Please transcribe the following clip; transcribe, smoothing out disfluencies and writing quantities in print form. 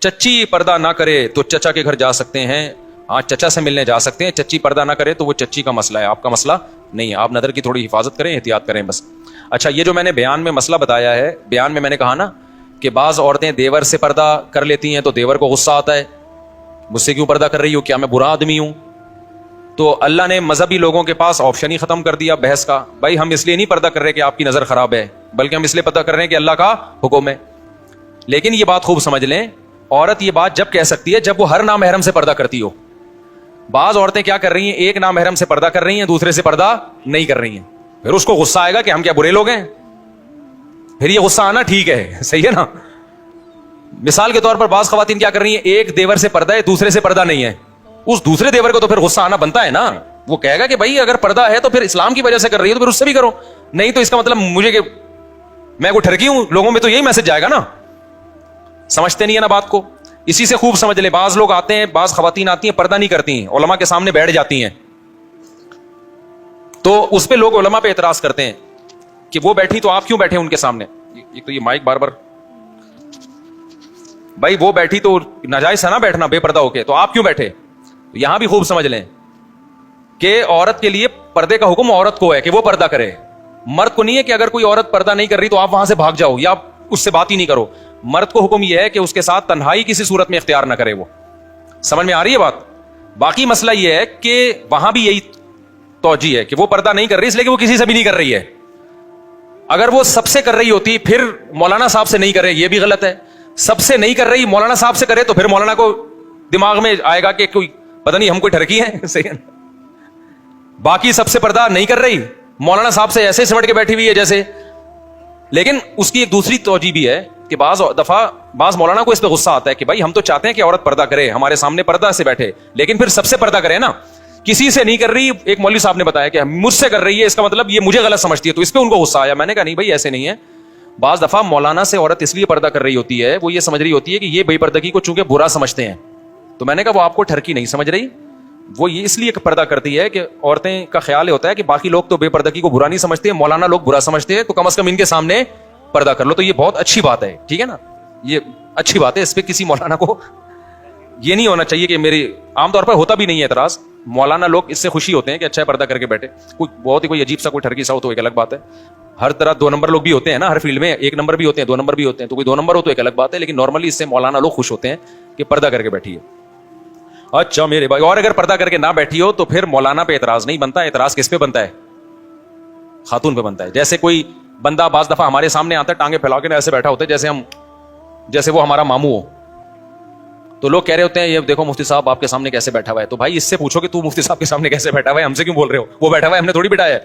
چچی پردہ نہ کرے تو چچا کے گھر جا سکتے ہیں. ہاں چچا سے ملنے جا سکتے ہیں. چچی پردہ نہ کرے تو وہ چچی کا مسئلہ ہے, آپ کا مسئلہ نہیں ہے. آپ نظر کی تھوڑی حفاظت کریں, احتیاط کریں بس. اچھا یہ جو میں نے بیان میں مسئلہ بتایا ہے, بیان میں نے کہا نا کہ بعض عورتیں دیور سے پردہ کر لیتی ہیں تو دیور کو غصہ آتا ہے, مجھ سے کیوں پردہ کر رہی ہو, کیا میں برا آدمی ہوں؟ تو اللہ نے مذہبی لوگوں کے پاس آپشن ہی ختم کر دیا بحث کا. بھائی ہم اس لیے نہیں پردہ کر رہے کہ آپ کی نظر خراب ہے, بلکہ ہم اس لیے پردہ کر رہے ہیں کہ اللہ کا حکم ہے. لیکن یہ بات خوب سمجھ لیں, عورت یہ بات جب کہہ سکتی ہے جب وہ ہر نامحرم سے پردہ کرتی ہو. بعض عورتیں کیا کر رہی ہیں, ایک نامحرم سے پردہ کر رہی ہیں, دوسرے سے پردہ نہیں کر رہی ہیں. پھر اس کو غصہ آئے گا کہ ہم کیا برے لوگ ہیں. پھر یہ غصہ آنا ٹھیک ہے, صحیح ہے نا. مثال کے طور پر بعض خواتین کیا کر رہی ہیں, ایک دیور سے پردہ ہے, دوسرے سے پردہ نہیں ہے. اس دوسرے دیور کو تو پھر غصہ آنا بنتا ہے نا. وہ کہے گا کہ بھائی اگر پردہ ہے تو پھر اسلام کی وجہ سے کر رہی ہے تو پھر اس سے بھی کرو, نہیں تو اس کا مطلب مجھے کہ میں کوئی ٹھرکی ہوں, لوگوں میں تو یہی میسج جائے گا نا. سمجھتے نہیں ہے نا بات کو. اسی سے خوب سمجھ لیں, بعض لوگ آتے ہیں, بعض خواتین آتی ہیں پردہ نہیں کرتی ہیں, علماء کے سامنے بیٹھ جاتی ہیں, تو اس پہ لوگ علماء پہ اعتراض کرتے ہیں کہ وہ بیٹھی تو آپ کیوں بیٹھے ان کے سامنے. ایک تو یہ مائک بار بار, بھائی وہ بیٹھی تو ناجائز ہے نا بیٹھنا بے پردہ ہو کے, تو آپ کیوں بیٹھے. یہاں بھی خوب سمجھ لیں کہ عورت کے لیے پردے کا حکم عورت کو ہے کہ وہ پردہ کرے, مرد کو نہیں ہے کہ اگر کوئی عورت پردہ نہیں کر رہی تو آپ وہاں سے بھاگ جاؤ یا اس سے بات ہی نہیں کرو. مرد کو حکم یہ ہے کہ اس کے ساتھ تنہائی کسی صورت میں اختیار نہ کرے. وہ سمجھ میں آ رہی ہے بات. باقی مسئلہ یہ ہے کہ وہاں بھی یہی توجہ ہے کہ وہ پردہ نہیں کر رہی اس لیے کہ وہ کسی سے بھی نہیں کر رہی ہے. اگر وہ سب سے کر رہی ہوتی پھر مولانا صاحب سے نہیں کرے, یہ بھی غلط ہے. سب سے نہیں کر رہی, مولانا صاحب سے کرے تو پھر مولانا کو دماغ میں آئے گا کہ کوئی پتہ نہیں ہم کوئی ٹھرکی ہیں. صحیح ہے. باقی سب سے پردہ نہیں کر رہی, مولانا صاحب سے ایسے سمٹ کے بیٹھی ہوئی ہے جیسے. لیکن اس کی ایک دوسری توجہ بھی ہے کہ بعض دفعہ بعض مولانا کو اس پہ غصہ آتا ہے کہ بھائی ہم تو چاہتے ہیں کہ عورت پردہ کرے, ہمارے سامنے پردہ سے بیٹھے, لیکن پھر سب سے پردہ کرے نا, کسی سے نہیں کر رہی. ایک مولوی صاحب نے بتایا کہ مجھ سے کر رہی ہے, اس کا مطلب یہ مجھے غلط سمجھتی ہے, تو اس پہ ان کو غصہ آیا. میں نے کہا نہیں بھائی ایسے نہیں ہے. بعض دفعہ مولانا سے عورت اس لیے پردہ کر رہی ہوتی ہے, وہ یہ سمجھ رہی ہوتی ہے کہ یہ بے پردگی کو چونکہ برا سمجھتے ہیں, تو میں نے کہا وہ آپ کو ٹھرکی نہیں سمجھ رہی, وہ یہ اس لیے پردہ کرتی ہے کہ عورتیں کا خیال ہوتا ہے کہ باقی لوگ تو بے پردگی کو برا نہیں سمجھتے, مولانا لوگ برا سمجھتے ہیں, تو کم از کم ان کے سامنے پردہ کر لو. تو یہ بہت اچھی بات ہے, ٹھیک ہے نا, یہ اچھی بات ہے. اس پہ کسی مولانا کو یہ نہیں ہونا چاہیے کہ میری, عام طور پر ہوتا بھی نہیں ہے اعتراض, مولانا لوگ اس سے خوشی ہوتے ہیں کہ اچھا پردہ کر کے بیٹھے. کوئی بہت ہی کوئی عجیب سا کوئی ٹھرکی سا ہو تو ایک الگ بات ہے. ہر طرح دو نمبر لوگ بھی ہوتے ہیں نا, ہر فیلڈ میں ایک نمبر بھی ہوتے ہیں, دو نمبر بھی ہوتے ہیں, تو کوئی دو نمبر ہو تو ایک الگ بات ہے. لیکن نارملی اس سے مولانا لوگ خوش ہوتے ہیں کہ پردہ کر کے بیٹھی ہے. اچھا میرے بھائی, اور اگر پردہ کر کے نہ بیٹھی ہو تو پھر مولانا پہ اعتراض نہیں بنتا. اعتراض کس پہ بنتا ہے؟ خاتون پہ بنتا ہے. جیسے کوئی بندہ بعض دفعہ ہمارے سامنے آتا ہے ٹانگیں پھیلا کے ایسے بیٹھا ہوتا ہے جیسے وہ ہمارا ماموں ہو, تو لوگ کہہ رہے ہوتے ہیں یہ دیکھو مفتی صاحب آپ کے سامنے کیسے بیٹھا ہوا ہے. تو بھائی اس سے پوچھو کہ تو مفتی صاحب کے سامنے کیسے بیٹھا ہوا ہے, ہم سے کیوں بول رہے ہو, وہ بیٹھا ہوا ہے, ہم نے تھوڑی بٹھایا ہے.